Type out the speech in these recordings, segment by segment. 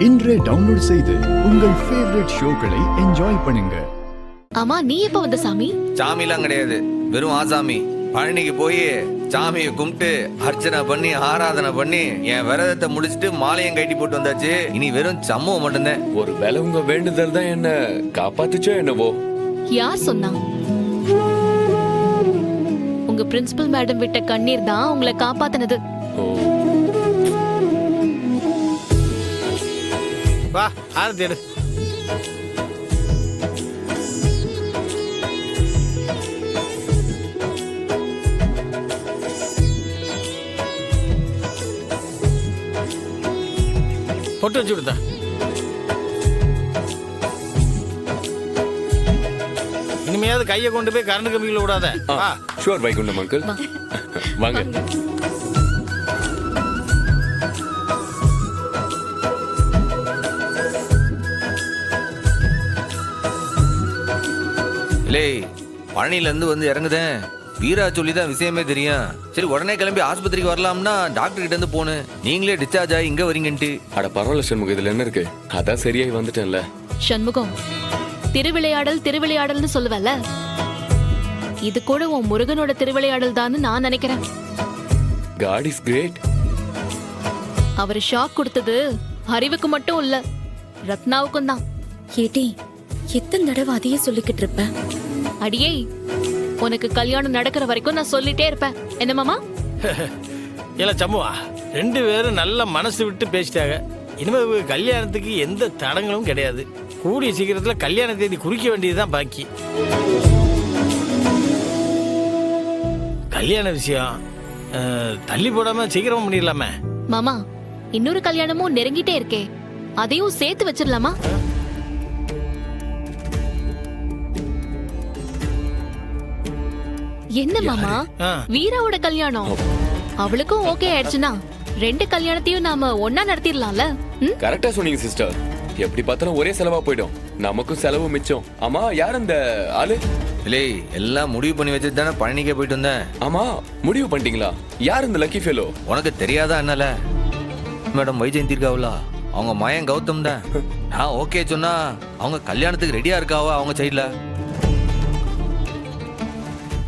இன்றே டவுன்லோட் செய்து உங்கள் ஃபேவரட் ஷோக்களை என்ஜாய் பண்ணுங்க. ஆமா, நீ எப்ப வந்த சாமி? சாமிலாம் கிடையாது, வெறும் ஆசாமி. பழனிக்கு போய் சாமியை கும்பிட்டு அர்ச்சனை பண்ணி ஆராதனை பண்ணி என் விரதத்தை முடிச்சிட்டு மாலையும் கட்டி போட்டு வந்தாச்சு. இனி வெறும் சம்பவம் மட்டும்தான். ஒரு வேலை உங்க வேண்டுதல் தான் என்ன காப்பாத்துச்சோ என்னவோ. யார் சொன்னா? உங்க பிரின்சிபல் மேடம் விட்ட கண்ணீர் தான் உங்களை காப்பாத்தினது. வா, ஆரத்தி எடு. பொட்டு வச்சு விடுதா. இனிமையாவது கையை கொண்டு போய் கரண்ட் கம்பியில் விடாத. ஷுவர் வைகுண்டம் அங்கிள், வாங்க. இல்லை, பழனில இருந்து வந்து இறங்குதேன். வீரா சொல்லி தான் விஷயமே தெரியும். சரி, உடனே கிளம்பி ஆஸ்பத்திரிக்கு வரலாம்னா டாக்டர் கிட்ட இருந்து போனு. நீங்களே டிஸ்சார்ஜ் ஆகி இங்க வரீங்கன்ட்டு. அட பரவாயில்ல சண்முகம், இதுல என்ன இருக்கு? அதான் சரியாகி வந்துட்டேன்ல. சண்முகம், திருவிளையாடல் திருவிளையாடல்னு சொல்லுவல, இது கூட உன் முருகனோட திருவிளையாடல் தான் நான் நினைக்கிறேன். God is great. அவர் ஷாக் கொடுத்தது அறிவுக்கு மட்டும் இல்ல, ரத்னாவுக்கும் தான். ஏடி, எத்தனை தடவை அதையே சொல்லிக்கிட்டு இருப்ப? அடியே, உனக்கு கல்யாணம் நடக்கிற வரைக்கும் நான் சொல்லிட்டே இருப்பேன். என்ன மாமா? இல்ல சம்முவா, ரெண்டு பேரும் நல்ல மனசு விட்டு பேசிட்டாங்க. இனிமே கல்யாணத்துக்கு எந்த தடங்களும் கிடையாது. கூடிய சீக்கிரத்துல கல்யாண தேதி குறிக்க வேண்டியதுதான் பாக்கி. கல்யாண விஷயம் தள்ளி போடாம சீக்கிரமா பண்ணிடலாமே. மாமா, இன்னொரு கல்யாணமும் நெருங்கிட்டே இருக்கே, அதையும் சேர்த்து வச்சிடலாமா? என்ன மாமா, வீராவோட கல்யாணம் அவளுக்கும் ஓகே ஆயிடுச்சுன்னா ரெண்டு கல்யாணத்தையும் நாம ஒன்னா நடத்திடலாம்ல. கரெக்டா சொன்னீங்க சிஸ்டர். எப்படி பார்த்தாலும் ஒரே செலவா போயிடும், நமக்கும் செலவு மிச்சம். ஆமா, யார் அந்த ஆளு? இல்லை, எல்லாம் முடிவு பண்ணி வச்சுட்டு தானே பழனிக்கே போயிட்டு வந்தேன். ஆமா, முடிவு பண்ணிட்டீங்களா? யார் இந்த லக்கி ஃபெலோ? உனக்கு தெரியாதா என்னால? மேடம் வைஜெயந்தி இருக்காவளா, அவங்க மயன் கௌதம் தான். நான் ஓகே சொன்னா அவங்க கல்யாணத்துக்கு ரெடியா இருக்காவா அவங்க சைட்ல.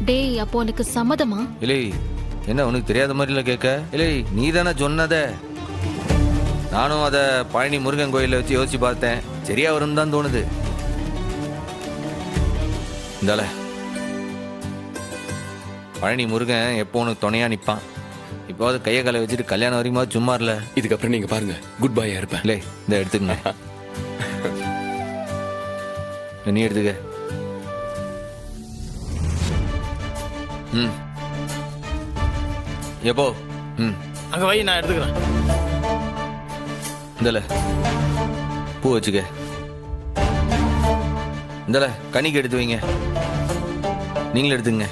டேய், அப்போ உனக்கு சம்மதமா? இல்லை, என்ன உனக்கு தெரியாத மாதிரில கேட்க? இல்லை, நீ தானே சொன்னத. நானும் அதை பழனி முருகன் கோயில வச்சு யோசிச்சு பார்த்தேன். சரியா வரும் தான் தோணுது. இந்தால, பழனி முருகன் எப்போ உனக்கு துணையா நிப்பான். இப்போது கையை காலை வச்சுட்டு கல்யாணம் வரைக்குமா சும்மா இல்ல. இதுக்கப்புறம் நீங்க பாருங்க, குட் பை இருப்பேன். இல்லை, இந்த எடுத்துக்கங்க. நீ எடுத்துக்க. ம், எப்போ? ம், அங்க வை, நான் எடுத்துக்கிறேன். இந்தல பூ வச்சுக்க. இந்தல கனிக்கு எடுத்து வைங்க. நீங்களும் எடுத்துங்க.